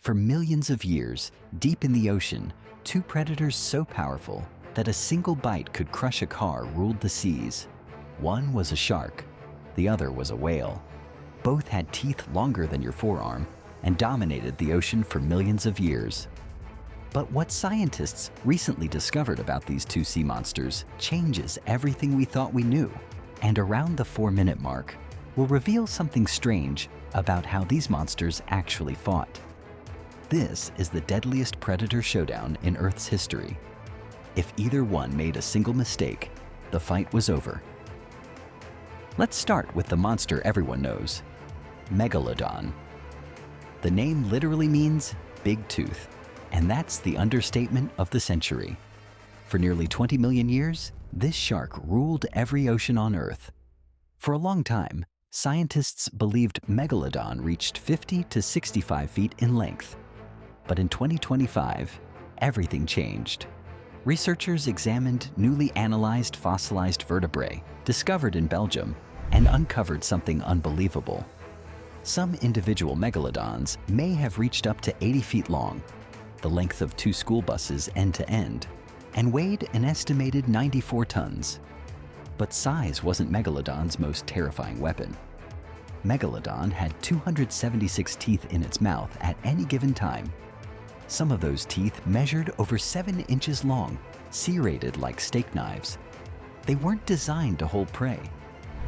For millions of years, deep in the ocean, two predators so powerful that a single bite could crush a car ruled the seas. One was a shark, the other was a whale. Both had teeth longer than your forearm and dominated the ocean for millions of years. But what scientists recently discovered about these two sea monsters changes everything we thought we knew. And around the 4-minute mark, we'll reveal something strange about how these monsters actually fought. This is the deadliest predator showdown in Earth's history. If either one made a single mistake, the fight was over. Let's start with the monster everyone knows, Megalodon. The name literally means big tooth, and that's the understatement of the century. For nearly 20 million years, this shark ruled every ocean on Earth. For a long time, scientists believed Megalodon reached 50 to 65 feet in length. But in 2025, everything changed. Researchers examined newly analyzed fossilized vertebrae discovered in Belgium and uncovered something unbelievable. Some individual megalodons may have reached up to 80 feet long, the length of 2 school buses end to end, and weighed an estimated 94 tons. But size wasn't Megalodon's most terrifying weapon. Megalodon had 276 teeth in its mouth at any given time. Some of those teeth measured over 7 inches long, serrated like steak knives. They weren't designed to hold prey.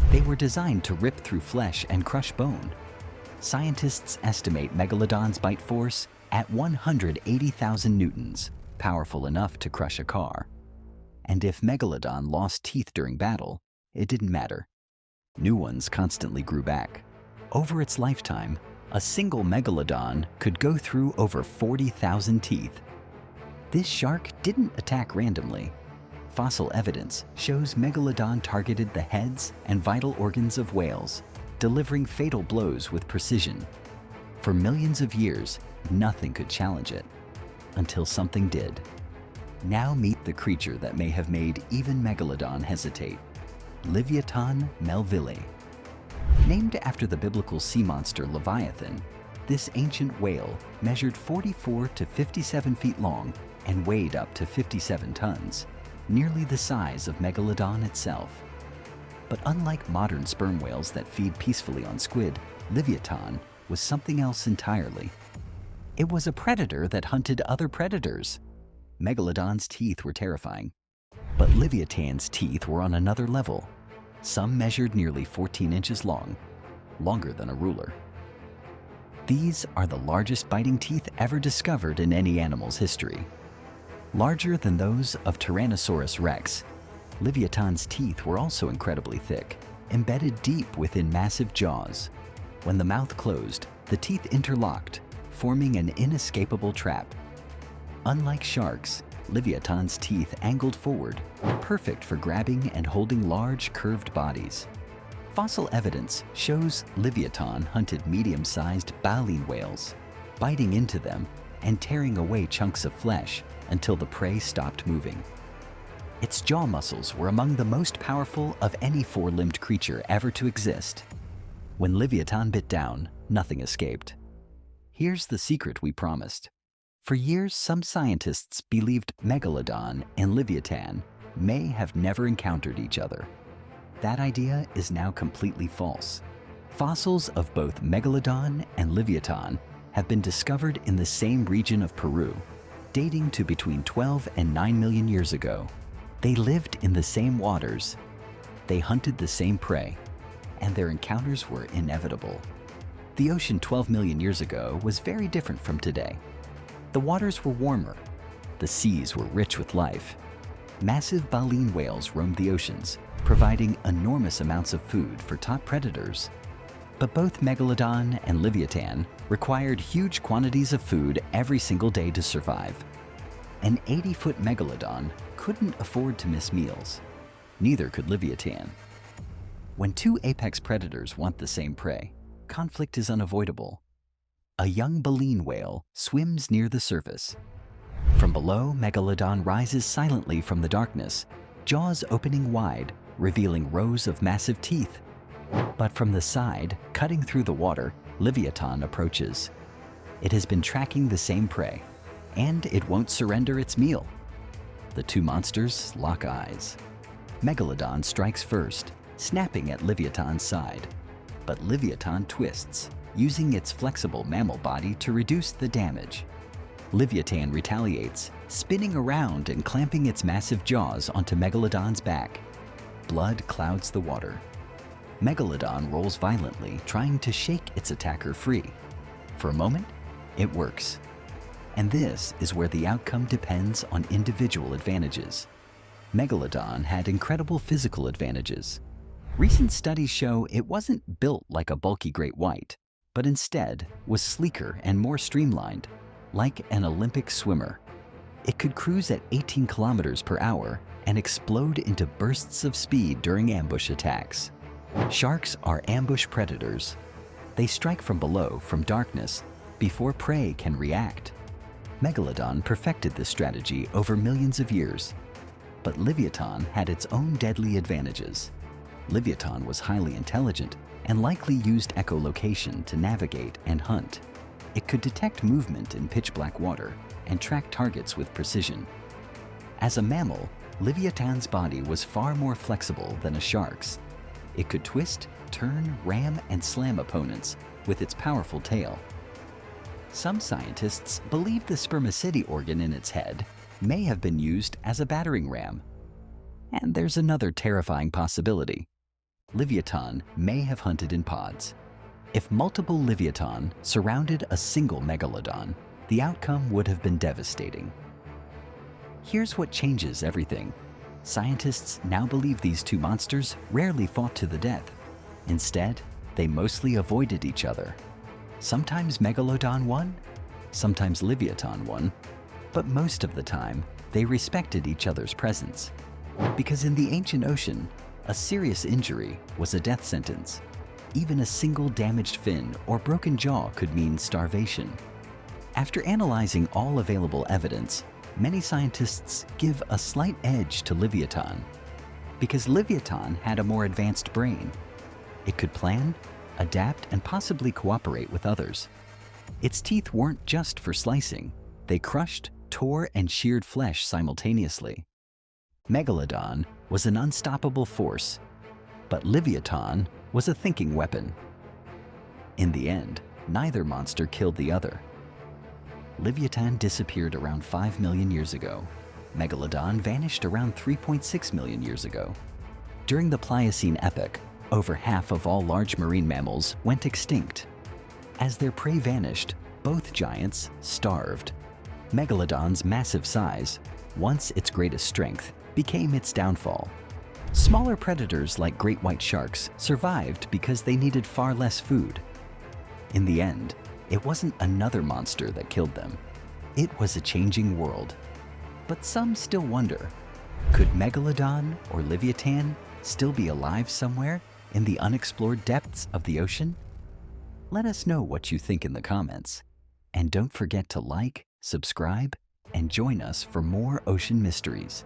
They were designed to rip through flesh and crush bone. Scientists estimate Megalodon's bite force at 180,000 newtons, powerful enough to crush a car. And if Megalodon lost teeth during battle, it didn't matter. New ones constantly grew back. Over its lifetime, a single Megalodon could go through over 40,000 teeth. This shark didn't attack randomly. Fossil evidence shows Megalodon targeted the heads and vital organs of whales, delivering fatal blows with precision. For millions of years, nothing could challenge it, until something did. Now meet the creature that may have made even Megalodon hesitate, Leviathan melville. Named after the biblical sea monster Leviathan, this ancient whale measured 44 to 57 feet long and weighed up to 57 tons, nearly the size of Megalodon itself. But unlike modern sperm whales that feed peacefully on squid, Leviathan was something else entirely. It was a predator that hunted other predators. Megalodon's teeth were terrifying, but Leviathan's teeth were on another level. Some measured nearly 14 inches long, longer than a ruler. These are the largest biting teeth ever discovered in any animal's history. Larger than those of Tyrannosaurus rex, Leviathan's teeth were also incredibly thick, embedded deep within massive jaws. When the mouth closed, the teeth interlocked, forming an inescapable trap. Unlike sharks, Leviathan's teeth angled forward, perfect for grabbing and holding large, curved bodies. Fossil evidence shows Leviathan hunted medium-sized baleen whales, biting into them and tearing away chunks of flesh until the prey stopped moving. Its jaw muscles were among the most powerful of any 4-limbed creature ever to exist. When Leviathan bit down, nothing escaped. Here's the secret we promised. For years, some scientists believed Megalodon and Livyatan may have never encountered each other. That idea is now completely false. Fossils of both Megalodon and Livyatan have been discovered in the same region of Peru, dating to between 12 and 9 million years ago. They lived in the same waters, they hunted the same prey, and their encounters were inevitable. The ocean 12 million years ago was very different from today. The waters were warmer, the seas were rich with life. Massive baleen whales roamed the oceans, providing enormous amounts of food for top predators. But both Megalodon and Livyatan required huge quantities of food every single day to survive. An 80-foot Megalodon couldn't afford to miss meals. Neither could Livyatan. When two apex predators want the same prey, conflict is unavoidable. A young baleen whale swims near the surface. From below, Megalodon rises silently from the darkness, jaws opening wide, revealing rows of massive teeth. But from the side, cutting through the water, Leviathan approaches. It has been tracking the same prey, and it won't surrender its meal. The two monsters lock eyes. Megalodon strikes first, snapping at Leviathan's side. But Leviathan twists, using its flexible mammal body to reduce the damage. Leviathan retaliates, spinning around and clamping its massive jaws onto Megalodon's back. Blood clouds the water. Megalodon rolls violently, trying to shake its attacker free. For a moment, it works. And this is where the outcome depends on individual advantages. Megalodon had incredible physical advantages. Recent studies show it wasn't built like a bulky great white, but instead was sleeker and more streamlined, like an Olympic swimmer. It could cruise at 18 kilometers per hour and explode into bursts of speed during ambush attacks. Sharks are ambush predators. They strike from below, from darkness, before prey can react. Megalodon perfected this strategy over millions of years. But Leviathan had its own deadly advantages. Leviathan was highly intelligent and likely used echolocation to navigate and hunt. It could detect movement in pitch-black water and track targets with precision. As a mammal, Leviathan's body was far more flexible than a shark's. It could twist, turn, ram, and slam opponents with its powerful tail. Some scientists believe the spermaceti organ in its head may have been used as a battering ram. And there's another terrifying possibility. Leviathan may have hunted in pods. If multiple Leviathan surrounded a single Megalodon, the outcome would have been devastating. Here's what changes everything. Scientists now believe these two monsters rarely fought to the death. Instead, they mostly avoided each other. Sometimes Megalodon won, sometimes Leviathan won, but most of the time, they respected each other's presence. Because in the ancient ocean, a serious injury was a death sentence. Even a single damaged fin or broken jaw could mean starvation. After analyzing all available evidence, many scientists give a slight edge to Leviathan. Because Leviathan had a more advanced brain. It could plan, adapt, and possibly cooperate with others. Its teeth weren't just for slicing. They crushed, tore, and sheared flesh simultaneously. Megalodon was an unstoppable force, but Leviathan was a thinking weapon. In the end, neither monster killed the other. Leviathan disappeared around 5 million years ago. Megalodon vanished around 3.6 million years ago. During the Pliocene epoch, over half of all large marine mammals went extinct. As their prey vanished, both giants starved. Megalodon's massive size, once its greatest strength, became its downfall. Smaller predators like great white sharks survived because they needed far less food. In the end, it wasn't another monster that killed them. It was a changing world. But some still wonder, could Megalodon or Leviathan still be alive somewhere in the unexplored depths of the ocean? Let us know what you think in the comments. And don't forget to like, subscribe, and join us for more ocean mysteries.